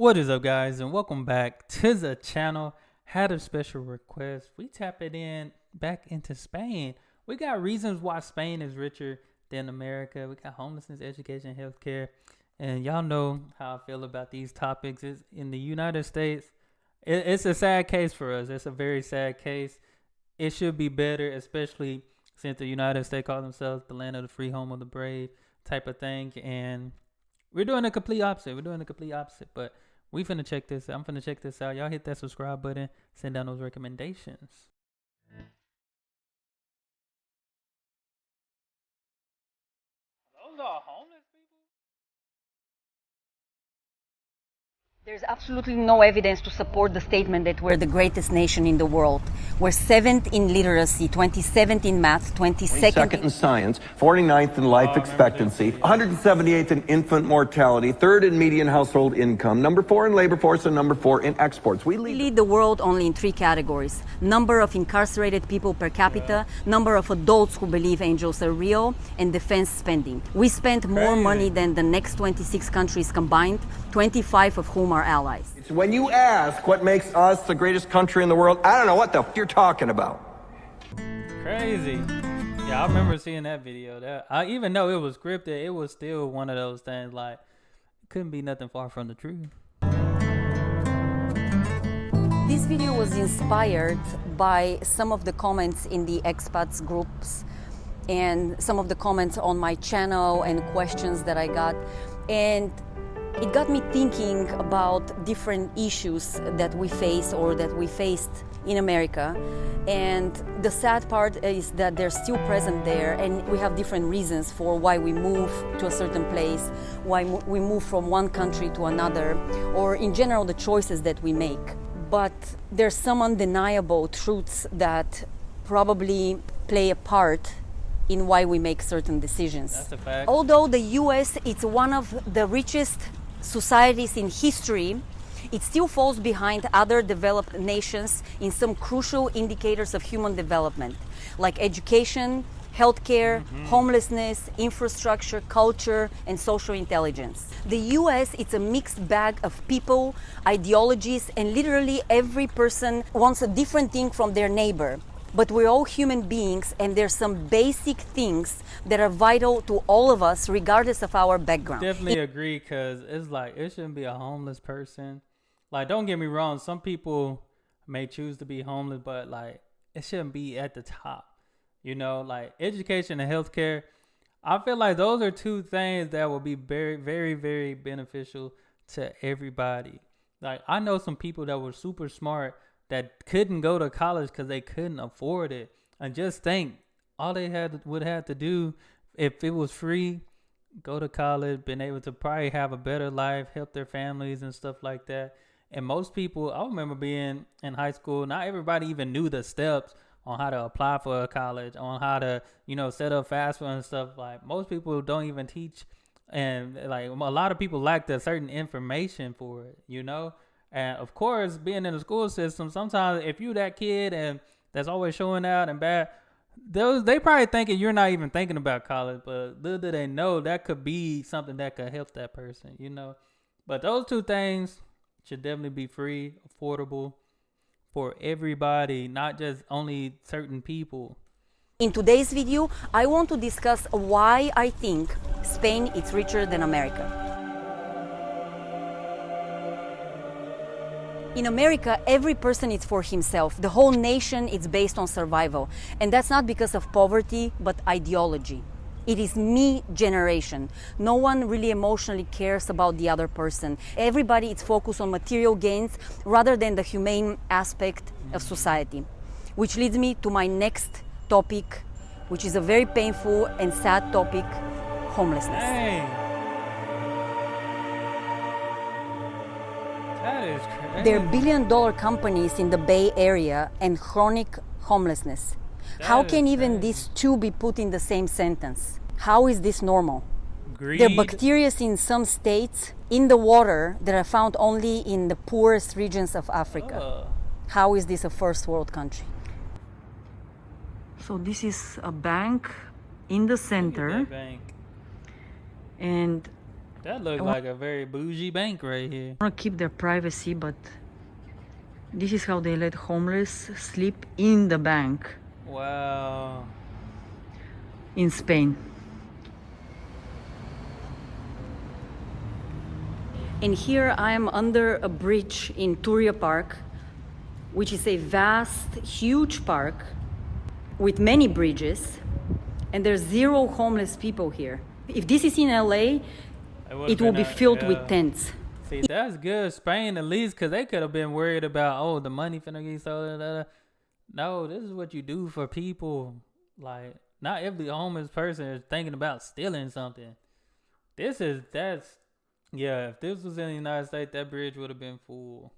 What is up, guys, and welcome back to the channel. Had a special request. We tap it in back into Spain. We got reasons why Spain is richer than America. We got homelessness, education, healthcare, and y'all know how I feel about these topics. It's in the United States. It's a sad case for us. It's a very sad case. It should be better, especially since the United States call themselves the land of the free, home of the brave type of thing. And we're doing the complete opposite. But we finna check this out. I'm finna check this out. Y'all hit that subscribe button. Send down those recommendations. Those are homeless people? There's absolutely no evidence to support the statement that we're the greatest nation in the world. We're 7th in literacy, 27th in math, 22nd in science, 49th in life expectancy, 178th in infant mortality, 3rd in median household income, number 4 in labor force, and number 4 in exports. We lead the world only in 3 categories: number of incarcerated people per capita, number of adults who believe angels are real, and defense spending. We spend more money than the next 26 countries combined, 25 of whom are allies. It's when you ask what makes us the greatest country in the world, I don't know what the you're talking about. Crazy. Yeah, I remember seeing that video. Even though it was scripted, it was still one of those things like couldn't be nothing far from the truth. This video was inspired by some of the comments in the expats groups and some of the comments on my channel and questions that I got, and it got me thinking about different issues that we face or that we faced in America. And the sad part is that they're still present there, and we have different reasons for why we move to a certain place, why we move from one country to another, or in general the choices that we make. But there's some undeniable truths that probably play a part in why we make certain decisions. That's a fact. Although the US is one of the richest societies in history, it still falls behind other developed nations in some crucial indicators of human development, like education, healthcare, homelessness, infrastructure, culture, and social intelligence. The US is a mixed bag of people, ideologies, and literally every person wants a different thing from their neighbor. But we're all human beings, and there's some basic things that are vital to all of us, regardless of our background. Definitely agree, because it's like it shouldn't be a homeless person. Like, don't get me wrong, some people may choose to be homeless, but like it shouldn't be at the top. You know, like education and healthcare, I feel like those are 2 things that will be very, very, very beneficial to everybody. Like, I know some people that were super smart that couldn't go to college because they couldn't afford it. And just think, all they would have to do if it was free, go to college, been able to probably have a better life, help their families and stuff like that. And most people, I remember being in high school, not everybody even knew the steps on how to apply for a college, on how to, set up FAFSA and stuff. Like, most people don't even teach, and like a lot of people lack the certain information for it, And of course, being in the school system, sometimes if you that kid and that's always showing out and bad, they probably thinking you're not even thinking about college, but little do they know that could be something that could help that person, But those 2 things should definitely be free, affordable for everybody, not just only certain people. In today's video, I want to discuss why I think Spain is richer than America. In America, every person is for himself. The whole nation is based on survival. And that's not because of poverty, but ideology. It is me generation. No one really emotionally cares about the other person. Everybody is focused on material gains rather than the humane aspect of society. Which leads me to my next topic, which is a very painful and sad topic: homelessness. Dang. That is crazy. There are billion-dollar companies in the Bay Area and chronic homelessness. How can even these 2 be put in the same sentence? How is this normal? Greed. There are bacteria in some states in the water that are found only in the poorest regions of Africa. How is this a first world country? So this is a bank in the center. Bank. And That looked like a very bougie bank right here. Want to keep their privacy, but this is how they let homeless sleep in the bank Wow. in Spain. And here I am under a bridge in Turia Park, which is a vast, huge park with many bridges, and there's 0 homeless people here. If this is in LA, it will be filled with tents. See, that's good. Spain, at least, because they could have been worried about, oh, the money finna get sold. No, this is what you do for people. Like, not every homeless person is thinking about stealing something. If this was in the United States, that bridge would have been full.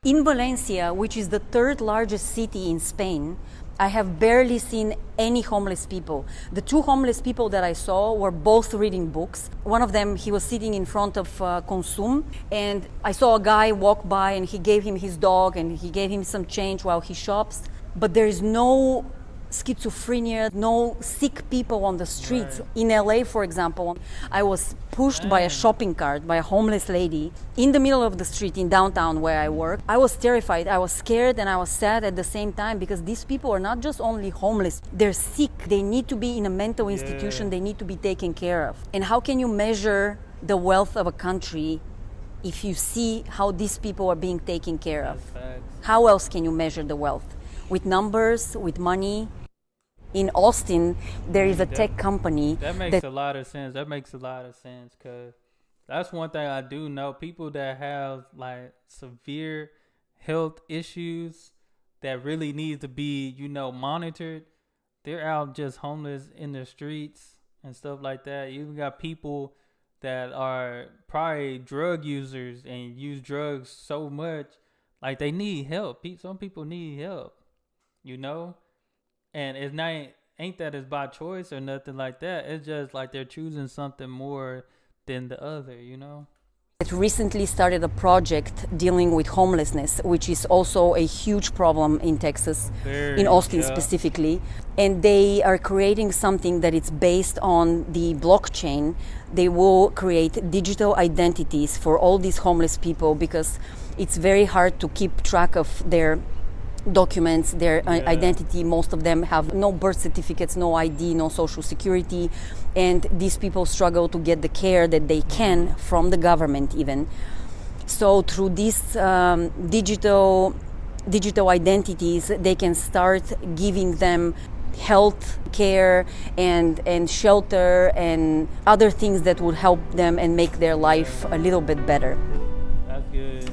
In Valencia, which is the 3rd largest city in Spain, I have barely seen any homeless people. The 2 homeless people that I saw were both reading books. One of them, he was sitting in front of Consum, and I saw a guy walk by and he gave him his dog and he gave him some change while he shops. But there is no schizophrenia, no sick people on the streets. Right. In LA, for example, I was pushed by a shopping cart by a homeless lady in the middle of the street in downtown where I work. I was terrified, I was scared, and I was sad at the same time, because these people are not just only homeless, they're sick. They need to be in a mental institution, they need to be taken care of. And how can you measure the wealth of a country if you see how these people are being taken care of? How else can you measure the wealth? With numbers, with money? In Austin, there is a tech company. That makes a lot of sense. Because that's one thing I do know. People that have like severe health issues that really need to be, monitored, they're out just homeless in the streets and stuff like that. You got people that are probably drug users and use drugs so much, like they need help. Some people need help, and ain't that it's by choice or nothing like that. It's just like they're choosing something more than the other, It recently started a project dealing with homelessness, which is also a huge problem in Texas, in Austin specifically. And they are creating something that it's based on the blockchain. They will create digital identities for all these homeless people, because it's very hard to keep track of their documents, their identity. Most of them have no birth certificates, no ID, no social security, and these people struggle to get the care that they can from the government even. So through these digital identities, they can start giving them health care and shelter and other things that would help them and make their life a little bit better. That's good.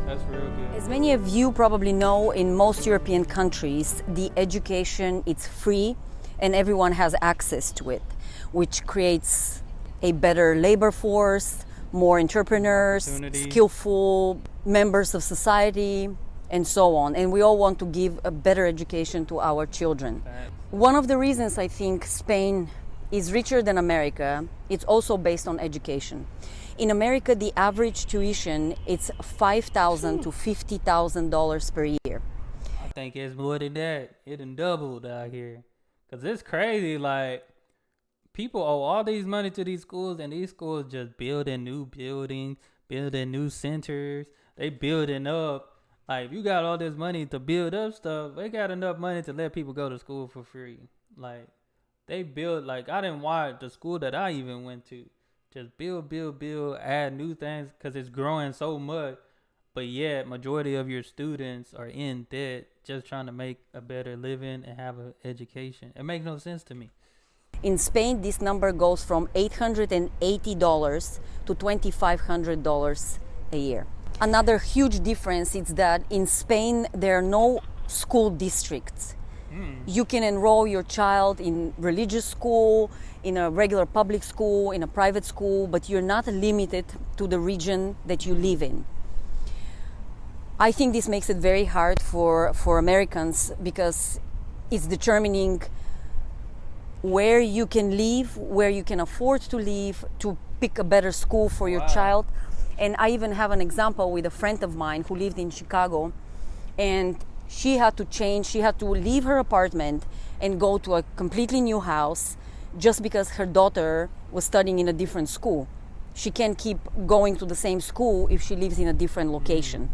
That's real good. As many of you probably know, in most European countries, the education is free and everyone has access to it, which creates a better labor force, more entrepreneurs, skillful members of society, and so on. And we all want to give a better education to our children. One of the reasons I think Spain is richer than America, it's also based on education. In America, the average tuition is $5,000 to $50,000 per year. I think it's more than that. It done doubled out here. Because it's crazy. Like, people owe all these money to these schools, and these schools just building new buildings, building new centers. They building up. Like, if you got all this money to build up stuff, they got enough money to let people go to school for free. Like, they build, like, I didn't watch the school that I even went to. Just build, add new things, because it's growing so much. But yet, majority of your students are in debt, just trying to make a better living and have an education. It makes no sense to me. In Spain, this number goes from $880 to $2,500 a year. Another huge difference is that in Spain, there are no school districts. You can enroll your child in religious school, in a regular public school, in a private school, but you're not limited to the region that you live in. I think this makes it very hard for Americans, because it's determining where you can live, where you can afford to live, to pick a better school for your child. And I even have an example with a friend of mine who lived in Chicago, and she had to leave her apartment and go to a completely new house just because her daughter was studying in a different school. she can't keep going to the same school if she lives in a different location.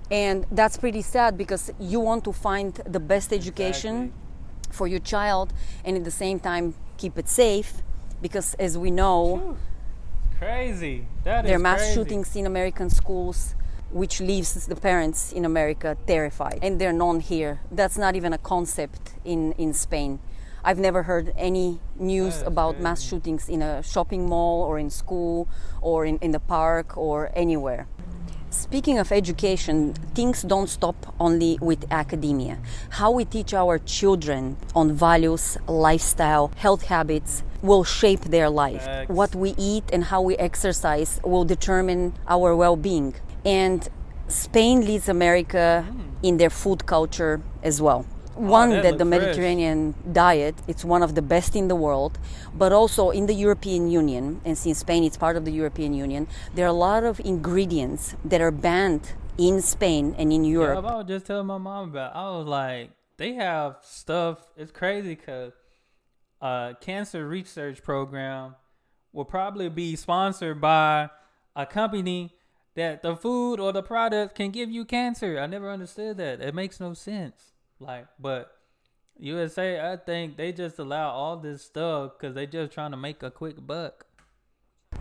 And that's pretty sad, because you want to find the best education for your child and at the same time keep it safe, because as we know, crazy. That there are is mass crazy. shootings in American schools, which leaves the parents in America terrified, and they're known here. That's not even a concept in Spain. I've never heard any news about mass shootings in a shopping mall or in school or in the park or anywhere. Speaking of education, things don't stop only with academia. How we teach our children on values, lifestyle, health habits will shape their life. Thanks. What we eat and how we exercise will determine our well-being. And Spain leads America in their food culture as well. One, that that the looks Mediterranean diet, it's one of the best in the world, but also in the European Union, and since Spain is part of the European Union, there are a lot of ingredients that are banned in Spain and in Europe. Yeah, I was just telling my mom about it. I was like, they have stuff, it's crazy, because cancer research program will probably be sponsored by a company that the food or the product can give you cancer. I never understood that. It makes no sense. Like, but USA, I think they just allow all this stuff because they just trying to make a quick buck.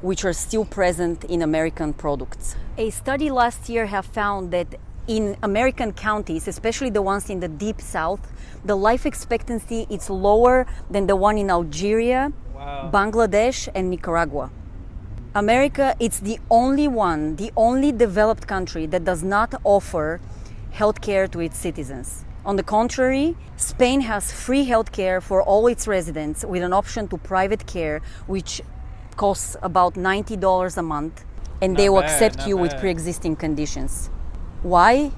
Which are still present in American products. A study last year have found that in American counties, especially the ones in the deep south, the life expectancy is lower than the one in Algeria, Bangladesh, and Nicaragua. America, it's the only developed country that does not offer healthcare to its citizens. On the contrary, Spain has free healthcare for all its residents with an option to private care, which costs about $90 a month, and they will accept you with pre-existing conditions. Why?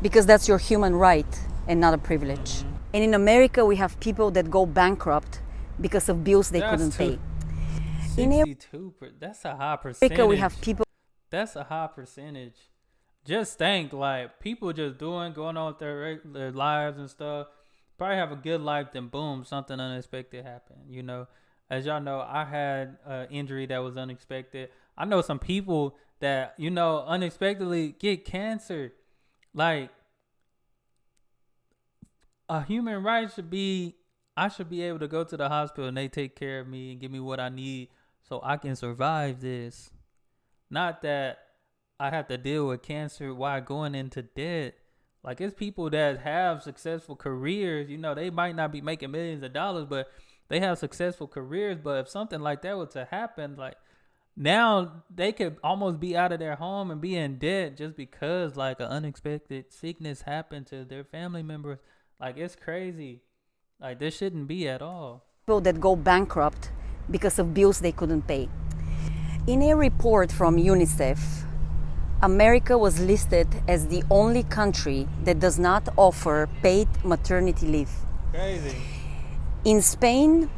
Because that's your human right and not a privilege. And in America, we have people that go bankrupt because of bills they couldn't pay. 62%. That's a high percentage. America, we have people. That's a high percentage. Just think, like, people just going on with their lives and stuff. Probably have a good life, then boom, something unexpected happened. You know, as y'all know, I had an injury that was unexpected. I know some people that, you know, unexpectedly get cancer. Like, a human right should be, I should be able to go to the hospital and they take care of me and give me what I need so I can survive this. Not that I have to deal with cancer while going into debt. Like, it's people that have successful careers. You know, they might not be making millions of dollars, but they have successful careers. But if something like that were to happen, like, now they could almost be out of their home and be in debt just because, like, an unexpected sickness happened to their family members. Like, it's crazy. Like, this shouldn't be at all. People that go bankrupt because of bills they couldn't pay. In a report from UNICEF, America was listed as the only country that does not offer paid maternity leave. Crazy. In Spain,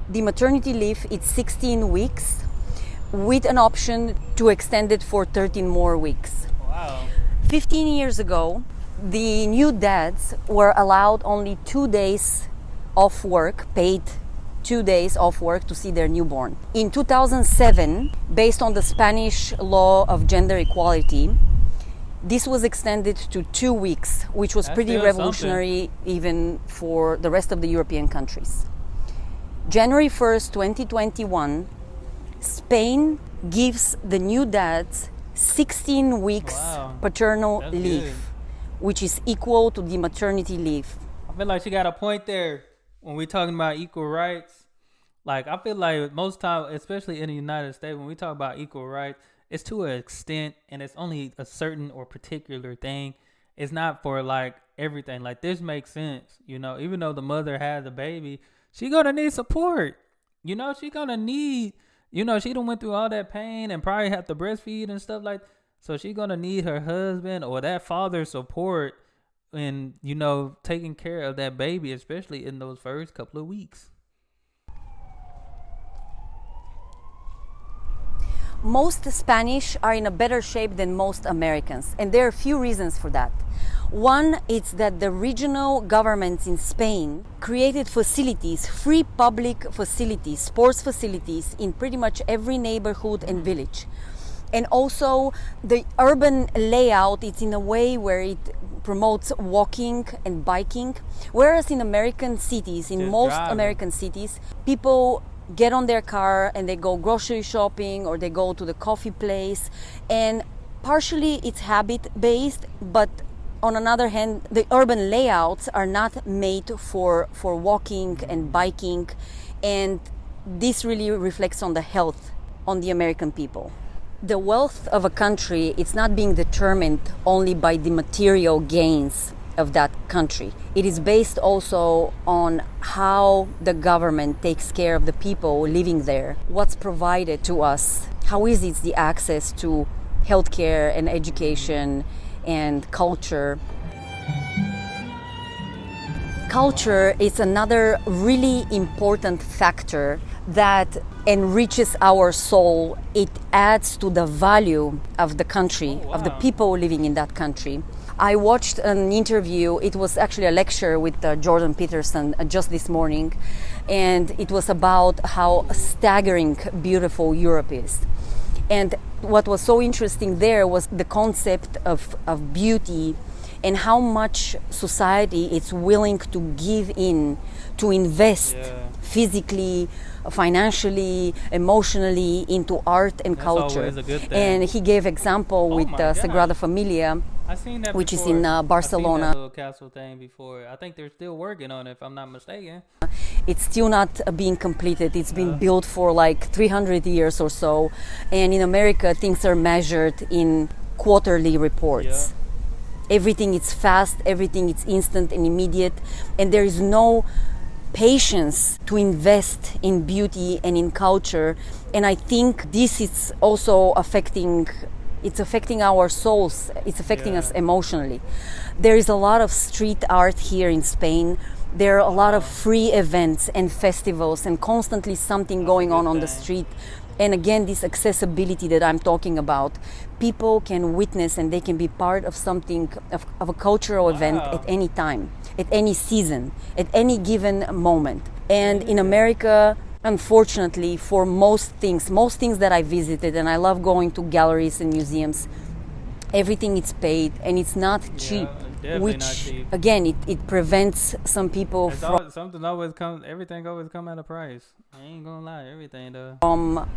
the maternity leave is 16 weeks with an option to extend it for 13 more weeks. Wow. 15 years ago, the new dads were allowed only 2 days off work, paid 2 days off work to see their newborn. In 2007, based on the Spanish law of gender equality, this was extended to 2 weeks, which was pretty revolutionary even for the rest of the European countries. January 1st, 2021, Spain gives the new dads 16 weeks paternal leave, which is equal to the maternity leave. I feel like she got a point there. When we're talking about equal rights, like, I feel like most time, especially in the United States, when we talk about equal rights, it's to an extent, and it's only a certain or particular thing. It's not for, like, everything. Like, this makes sense, you know, even though the mother has a baby, she gonna need support. You know, she gonna need, you know, she done went through all that pain and probably have to breastfeed and stuff like that. So she gonna need her husband or that father's support and, you know, taking care of that baby, especially in those first couple of weeks. most Spanish are in a better shape than most Americans, and there are a few reasons for that. One is that the regional governments in Spain created facilities, free public facilities, sports facilities in pretty much every neighborhood and village. And also the urban layout, it's in a way where it promotes walking and biking, whereas in American cities, in most American cities, people get on their car and they go grocery shopping or they go to the coffee place, and partially it's habit based, but on another hand, the urban layouts are not made for walking and biking, and this really reflects on the health on the American people. The wealth of a country, it's not being determined only by the material gains of that country. It is based also on how the government takes care of the people living there, what's provided to us, how easy is the access to healthcare and education and culture. Culture is another really important factor that enriches our soul. It adds to the value of the country, of the people living in that country. I watched an interview, it was actually a lecture with Jordan Peterson just this morning, and it was about how staggering beautiful Europe is. And what was so interesting there was the concept of beauty and how much society is willing to give in, to invest physically, financially, emotionally into art and culture. And he gave example with Sagrada Familia, which is in Barcelona. I've seen that little castle thing before. I think they're still working on it, if I'm not mistaken. It's still not being completed. It's been built for like 300 years or so. And in America, things are measured in quarterly reports. Everything is fast, everything is instant and immediate, and there is no patience to invest in beauty and in culture. And I think this is also affecting our souls, it's affecting us emotionally. There is a lot of street art here in Spain. There are a lot of free events and festivals and constantly something going on the street. And again, this accessibility that I'm talking about, people can witness and they can be part of something, of a cultural event at any time, at any season, at any given moment. And in America, unfortunately, for most things that I visited, and I love going to galleries and museums, everything is paid and it's not cheap. Which not cheap. Again, it prevents some people everything always come at a price. I ain't gonna lie, everything does. From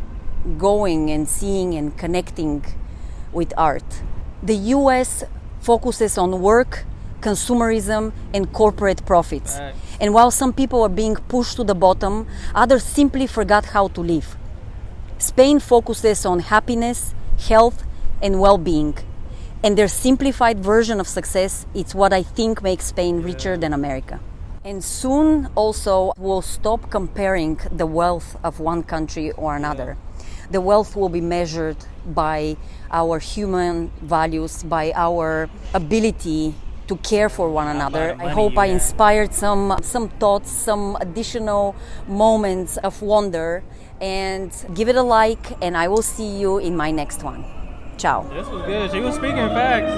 going and seeing and connecting with art. The US focuses on work, consumerism, and corporate profits. Right. And while some people are being pushed to the bottom, others simply forgot how to live. Spain focuses on happiness, health, and well-being. And their simplified version of success, it's what I think makes Spain richer than America. And soon also we'll stop comparing the wealth of one country or another. The wealth will be measured by our human values, by our ability to care for one another. I hope I inspired some thoughts, some additional moments of wonder, and give it a like, and I will see you in my next one. Ciao. This was good. She was speaking facts.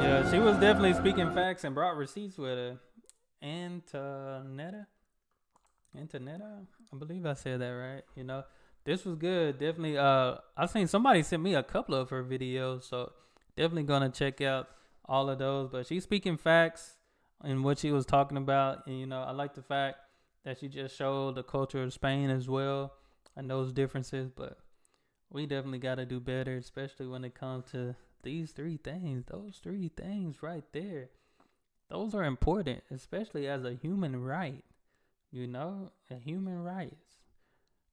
Yeah, she was definitely speaking facts and brought receipts with her. Antonetta, I believe I said that right. You know, this was good. Definitely. I seen somebody sent me a couple of her videos, so definitely gonna check out all of those. But she's speaking facts in what she was talking about, and you know, I like the fact that she just showed the culture of Spain as well and those differences. But we definitely got to do better, especially when it comes to these three things. Those three things right there. Those are important, especially as a human right. You know, a human rights.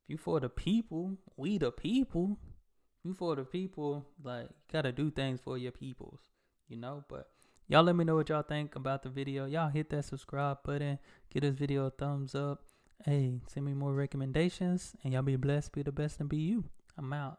If you for the people, we the people. If you for the people, like, you gotta do things for your peoples. You know, but y'all let me know what y'all think about the video. Y'all hit that subscribe button. Give this video a thumbs up. Hey, send me more recommendations. And y'all be blessed, be the best, and be you. I'm out.